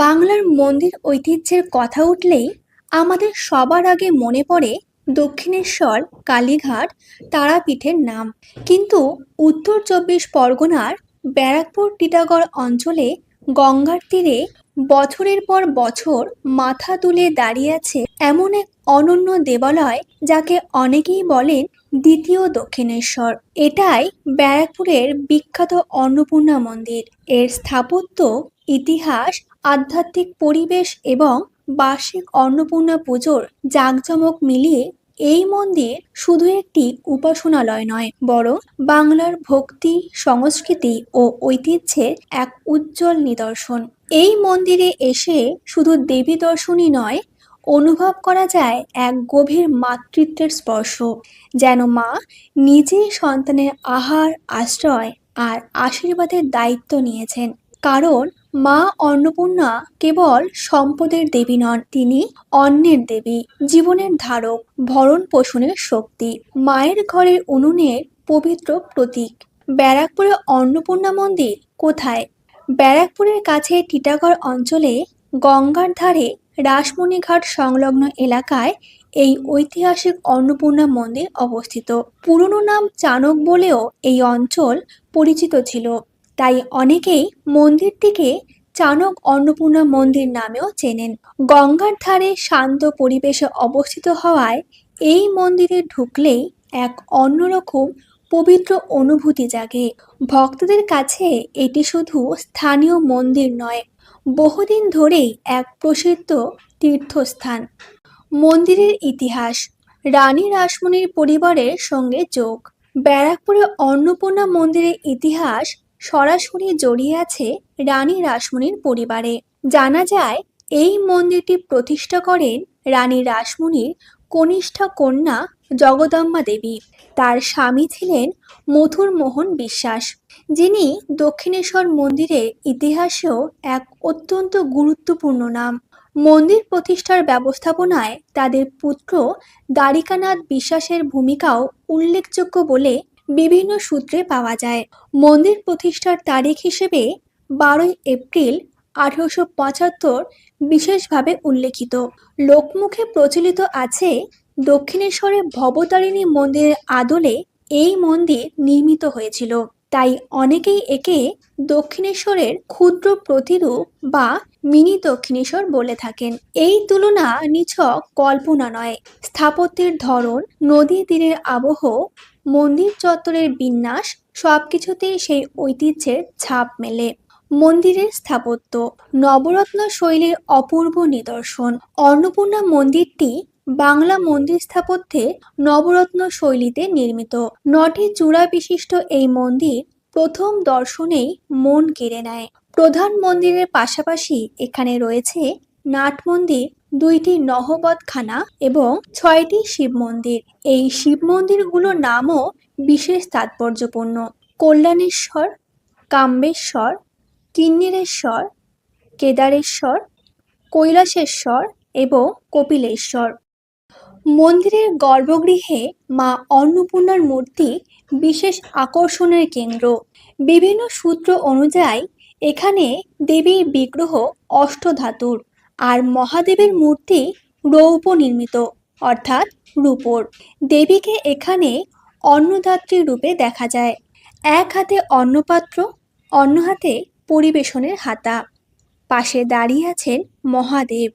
বাংলার মন্দির ঐতিহ্যের কথা উঠলেই আমাদের সবার আগে মনে পড়ে দক্ষিণেশ্বর, কালীঘাট, তারাপীঠের নাম। কিন্তু উত্তর চব্বিশ পরগনার ব্যারাকপুর টিটাগড় অঞ্চলে গঙ্গার তীরে বছরের পর বছর মাথা তুলে দাঁড়িয়ে আছে এমন এক অনন্য দেবালয়, যাকে অনেকেই বলেন দ্বিতীয় দক্ষিণেশ্বর। এটাই ব্যারাকপুরের বিখ্যাত অন্নপূর্ণা মন্দির। এর স্থাপত্য, ইতিহাস, আধ্যাত্মিক পরিবেশ এবং বার্ষিক অন্নপূর্ণা পুজোর জাঁকজমক মিলিয়ে এই মন্দির শুধু একটি উপাসনালয় নয়, বরং বাংলার ভক্তি, সংস্কৃতি ও ঐতিহ্যের এক উজ্জ্বল নিদর্শন। এই মন্দিরে এসে শুধু দেবী দর্শনই নয়, অনুভব করা যায় এক গভীর মাতৃত্বের স্পর্শ, যেন মা নিজেই সন্তানের আহার, আশ্রয় আর আশীর্বাদের দায়িত্ব নিয়েছেন। কারণ মা অন্নপূর্ণা কেবল সম্পদের দেবী নন, তিনি অন্নের দেবী, জীবনের ধারক, ভরণ পোষণের শক্তি, মায়ের ঘরের উনুনের পবিত্র প্রতীক। ব্যারাকপুরের অন্নপূর্ণা মন্দির কোথায়? ব্যারাকপুরের কাছে টিটাগড় অঞ্চলে গঙ্গার ধারে রাসমণিঘাট সংলগ্ন এলাকায় এই ঐতিহাসিক অন্নপূর্ণা মন্দির অবস্থিত। পুরনো নাম চানক বলেও এই অঞ্চল পরিচিত ছিল, তাই অনেকেই মন্দিরটিকে চানক অন্নপূর্ণা মন্দির নামেও চেনেন। গঙ্গার ধারে শান্ত পরিবেশে অবস্থিত হওয়ায় এই মন্দিরে ঢুকলেই এক অন্যরকম পবিত্র অনুভূতি জাগে। ভক্তদের কাছে এটি শুধু স্থানীয় মন্দির নয়, বহুদিন ধরেই এক প্রসিদ্ধ তীর্থস্থান। মন্দিরের ইতিহাস, রানী রাসমণির পরিবারের সঙ্গে যোগ। ব্যারাকপুরে অন্নপূর্ণা মন্দিরের ইতিহাস সরাসরি জড়িয়ে আছে রানী রাসমণির পরিবারে। জানা যায় এই মন্দিরটি প্রতিষ্ঠা করেন রানী রাসমণির কনিষ্ঠা কন্যা জগদম্বা দেবী। তার স্বামী ছিলেন মথুর মোহন বিশ্বাস, যিনি দক্ষিণেশ্বর মন্দিরের ইতিহাসেও এক অত্যন্ত গুরুত্বপূর্ণ নাম। মন্দির প্রতিষ্ঠার ব্যবস্থাপনায় তাদের পুত্র দ্বারিকানাথ বিশ্বাসের ভূমিকাও উল্লেখযোগ্য বলে বিভিন্ন সূত্রে পাওয়া যায়। মন্দির প্রতিষ্ঠার তারিখ হিসেবে 12 এপ্রিল 1875 বিশেষভাবে উল্লেখিত। লোকমুখে প্রচলিত আছে দক্ষিণেশ্বরে ভবতারিণী মন্দিরের আদলে এই মন্দির নির্মিত হয়েছিল, তাই অনেকেই একে দক্ষিণেশ্বরের ক্ষুদ্র প্রতিরূপ বা মিনি দক্ষিণেশ্বর বলে থাকেন। এই তুলনা নিছক কল্পনা নয়, স্থাপত্যের ধরন, নদী তীরের আবহ, মন্দির চত্বরের বিন্যাস, সবকিছুতেই সেই ঐতিহ্যের ছাপ মেলে। মন্দিরের স্থাপত্য, নবরত্ন শৈলীর অপূর্ব নিদর্শন। অন্নপূর্ণা মন্দিরটি বাংলা মন্দির স্থাপত্যে নবরত্ন শৈলীতে নির্মিত। 9টি চূড়া বিশিষ্ট এই মন্দির প্রথম দর্শনেই মন কেড়ে নেয়। প্রধান মন্দিরের পাশাপাশি এখানে রয়েছে নাট মন্দির, 2টি নহবতখানা এবং 6টি শিব মন্দির। এই শিব মন্দিরগুলোর নামও বিশেষ তাৎপর্যপূর্ণ: কল্যাণেশ্বর, কাম্বেশ্বর, কিন্নিরেশ্বর, কেদারেশ্বর, কৈলাসেশ্বর এবং কপিলেশ্বর। মন্দিরের গর্ভগৃহে মা অন্নপূর্ণার মূর্তি বিশেষ আকর্ষণের কেন্দ্র। বিভিন্ন সূত্র অনুযায়ী এখানে দেবীর বিগ্রহ অষ্টধাতুর আর মহাদেবের মূর্তি রৌপ্য নির্মিত, অর্থাৎ রূপোর। দেবীকে এখানে অন্নদাত্রী রূপে দেখা যায়। এক হাতে অন্নপাত্র, অন্য হাতে পরিবেশনের হাতা। পাশে দাঁড়িয়ে আছেন মহাদেব,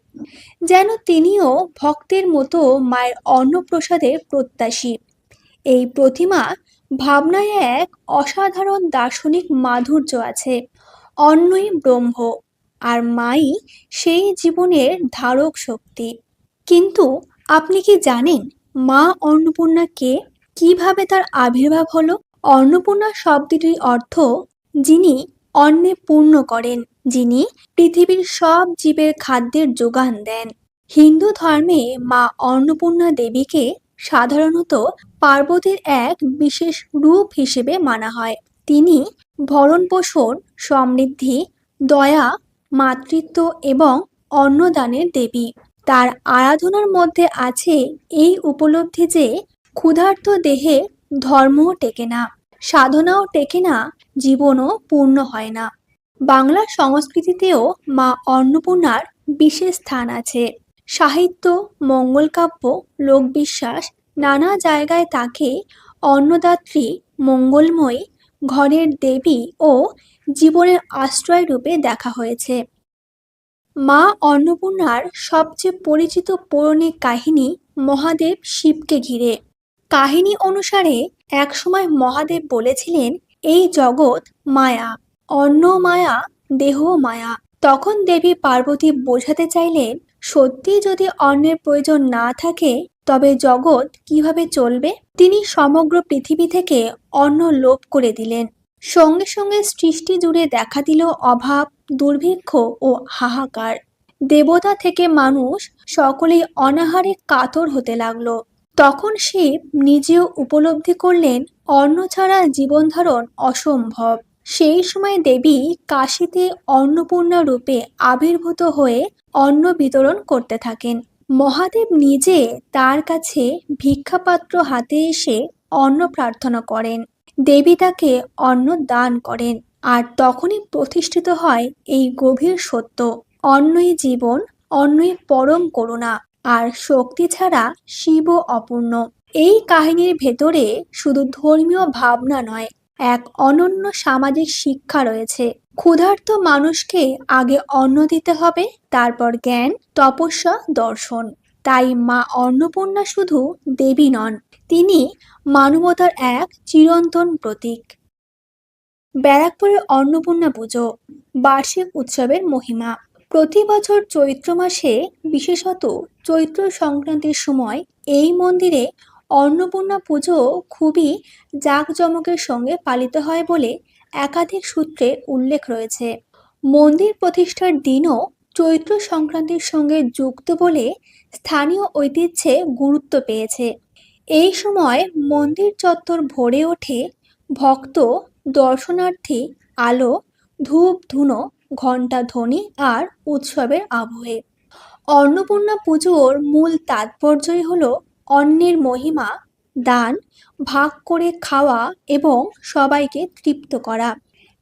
যেন তিনিও ভক্তের মতো মায়ের অন্নপ্রসাদের প্রত্যাশী। এই প্রতিমা ভাবনায় এক অসাধারণ দার্শনিক মাধুর্য আছে। অন্নই ব্রহ্ম, আর মাই সেই জীবনের ধারক শক্তি। কিন্তু আপনি কি জানেন মা অন্নপূর্ণা কে? কিভাবে তার আবির্ভাব হলো? অন্নপূর্ণা শব্দটির অর্থ যিনি অন্নে পূর্ণ করেন, যিনি পৃথিবীর সব জীবের খাদ্যের যোগান দেন। হিন্দু ধর্মে মা অন্নপূর্ণা দেবীকে সাধারণত পার্বতীর এক বিশেষ রূপ হিসেবে মানা হয়। তিনি ভরণ পোষণ, সমৃদ্ধি, দয়া, মাতৃত্ব এবং অন্নদানের দেবী। তার আরাধনার মধ্যে আছে এই উপলব্ধি যে ক্ষুধার্ত দেহে ধর্মও টেকে না, সাধনাও টেকে না, জীবনও পূর্ণ হয় না। বাংলা সংস্কৃতিতেও মা অন্নপূর্ণার বিশেষ স্থান আছে। সাহিত্য, মঙ্গলকাব্য, লোকবিশ্বাস, নানা জায়গায় তাকে অন্নদাত্রী, মঙ্গলময়ী, ঘরের দেবী ও জীবনের আশ্রয় রূপে দেখা হয়েছে। মা অন্নপূর্ণার সবচেয়ে পরিচিত পৌরাণিক কাহিনী মহাদেব শিবকে ঘিরে। কাহিনী অনুসারে একসময় মহাদেব বলেছিলেন, এই জগৎ মায়া, অন্ন মায়া, দেহ মায়া। তখন দেবী পার্বতী বোঝাতে চাইলেন, সত্যি যদি অন্নের প্রয়োজন না থাকে তবে জগৎ কিভাবে চলবে। তিনি সমগ্র পৃথিবী থেকে অন্ন লোপ করে দিলেন। সঙ্গে সঙ্গে সৃষ্টি জুড়ে দেখা দিল অভাব, দুর্ভিক্ষ ও হাহাকার। দেবতা থেকে মানুষ সকলেই অনাহারে কাতর হতে লাগলো। তখন শিব নিজেও উপলব্ধি করলেন অন্ন ছাড়া জীবন ধারণ অসম্ভব। সেই সময় দেবী কাশীতে অন্নপূর্ণা রূপে আবির্ভূত হয়ে অন্ন বিতরণ করতে থাকেন। মহাদেব নিজে তার কাছে ভিক্ষাপাত্র হাতে এসে অন্ন প্রার্থনা করেন। দেবী তাকে অন্ন দান করেন। আর তখনই প্রতিষ্ঠিত হয় এই গভীর সত্য, অন্নই জীবন, অন্নই পরম করুণা, আর শক্তি ছাড়া শিবও অপূর্ণ। এই কাহিনীর ভেতরে শুধু ধর্মীয় ভাবনা নয়, এক অনন্য সামাজিক শিক্ষা রয়েছে। ক্ষুধার্ত মানুষকে আগে অন্ন দিতে হবে, তারপর জ্ঞান, তপস্যা, দর্শন। তাই মা অন্নপূর্ণা শুধু দেবী নন, তিনি মানবতার এক চিরন্তন প্রতীক। ব্যারাকপুরের অন্নপূর্ণা পুজো বার্ষিক উৎসবের মহিমা। প্রতি বছর চৈত্র মাসে, বিশেষত চৈত্র সংক্রান্তির সময় এই মন্দিরে অন্নপূর্ণা পুজো খুবই জাঁকজমকের সঙ্গে পালিত হয় বলে একাধিক সূত্রে উল্লেখ রয়েছে। মন্দির প্রতিষ্ঠার দিনও চৈত্র সংক্রান্তির সঙ্গে যুক্ত বলে স্থানীয় ঐতিহ্যে গুরুত্ব পেয়েছে। এই সময় মন্দির চত্বর ভরে ওঠে ভক্ত, দর্শনার্থী, আলো, ধূপ ধুনো, ঘণ্টা ধ্বনি আর উৎসবের আবহে। অন্নপূর্ণা পুজোর মূল তাৎপর্যই হলো অন্নের মহিমা, দান, ভাগ করে খাওয়া এবং সবাইকে তৃপ্ত করা।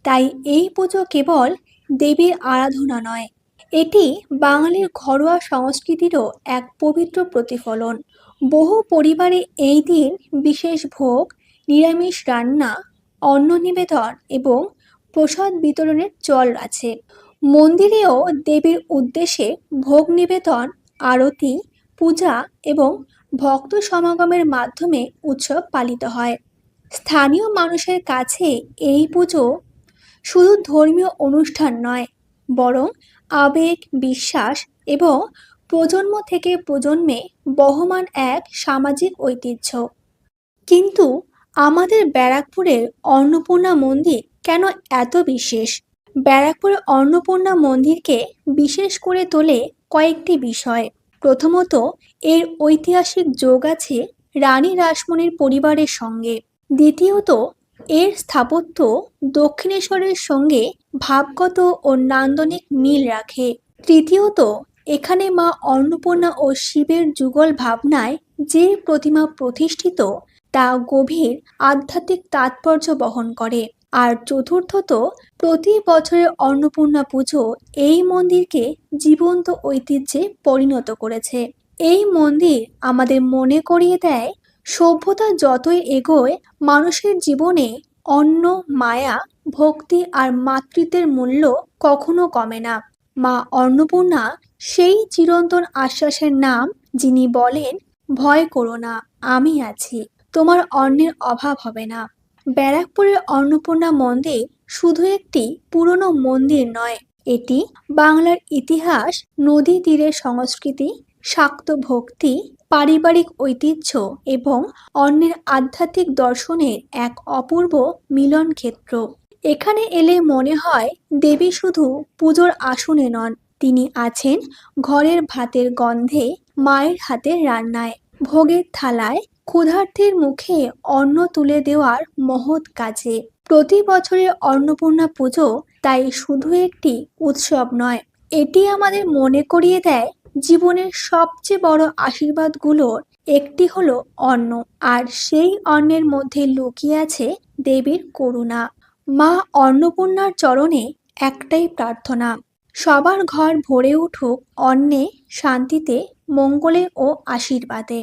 তাই এই পুজো কেবল দেবীর আরাধনা নয়, এটি বাঙালির ঘরোয়া সংস্কৃতিরও এক পবিত্র প্রতিফলন। বহু পরিবারে এই দিন বিশেষ ভোগ, নিরামিষ রান্না, অন্ন নিবেদন এবং প্রসাদ বিতরণের চল আছে। মন্দিরেও দেবীর উদ্দেশ্যে ভোগ নিবেদন, আরতি, পূজা এবং ভক্ত সমাগমের মাধ্যমে উৎসব পালিত হয়। স্থানীয় মানুষের কাছে এই পুজো শুধু ধর্মীয় অনুষ্ঠান নয়, বরং আবেগ, বিশ্বাস এবং প্রজন্ম থেকে প্রজন্মে বহমান এক সামাজিক ঐতিহ্য। কিন্তু আমাদের ব্যারাকপুরের অন্নপূর্ণা মন্দির কেন এত বিশেষ? ব্যারাকপুরের অন্নপূর্ণা মন্দিরকে বিশেষ করে তোলে কয়েকটি বিষয়। প্রথমত, এর ঐতিহাসিক যোগ আছে রানী রাসমণির পরিবারের সঙ্গে। দ্বিতীয়ত, এর স্থাপত্য দক্ষিণেশ্বরের সঙ্গে ভাবগত ও নান্দনিক মিল রাখে। তৃতীয়ত, এখানে মা অন্নপূর্ণা ও শিবের যুগল ভাবনায় যে প্রতিমা প্রতিষ্ঠিত তা গভীর আধ্যাত্মিক তাৎপর্য বহন করে। আর চতুর্থত, প্রতি বছরের অন্নপূর্ণা পুজো এই মন্দিরকে জীবন্ত ঐতিহ্যে পরিণত করেছে। এই মন্দির আমাদের মনে করিয়ে দেয়, সভ্যতা যতই এগোয়, মানুষের জীবনে অন্ন, মায়া, ভক্তি আর মাতৃত্বের মূল্য কখনো কমে না। মা অন্নপূর্ণা সেই চিরন্তন আশ্বাসের নাম, যিনি বলেন, ভয় করো না, আমি আছি, তোমার অন্নের অভাব হবে না। ব্যারাকপুরের অন্নপূর্ণা মন্দির শুধু একটি পুরনো মন্দির নয়, এটি বাংলার ইতিহাস, নদী তীরের সংস্কৃতি, শাক্ত ভক্তি, পারিবারিক ঐতিহ্য এবং অন্যের আধ্যাত্মিক দর্শনের এক অপূর্ব মিলন ক্ষেত্র। এখানে এলে মনে হয় দেবী শুধু পুজোর আসনে নন, তিনি আছেন ঘরের ভাতের গন্ধে, মায়ের হাতের রান্নায়, ভোগের থালায়, ক্ষুধার্তের মুখে অন্ন তুলে দেওয়ার মহৎ কাজে। প্রতি বছরের অন্নপূর্ণা পুজো তাই শুধু একটি উৎসব নয়, এটি আমাদের মনে করিয়ে দেয় জীবনের সবচেয়ে বড় আশীর্বাদগুলোর একটি হলো অন্ন, আর সেই অন্নের মধ্যে লুকিয়ে আছে দেবীর করুণা। মা অন্নপূর্ণার চরণে একটাই প্রার্থনা, সবার ঘর ভরে উঠুক অন্নে, শান্তিতে, মঙ্গলে ও আশীর্বাদে।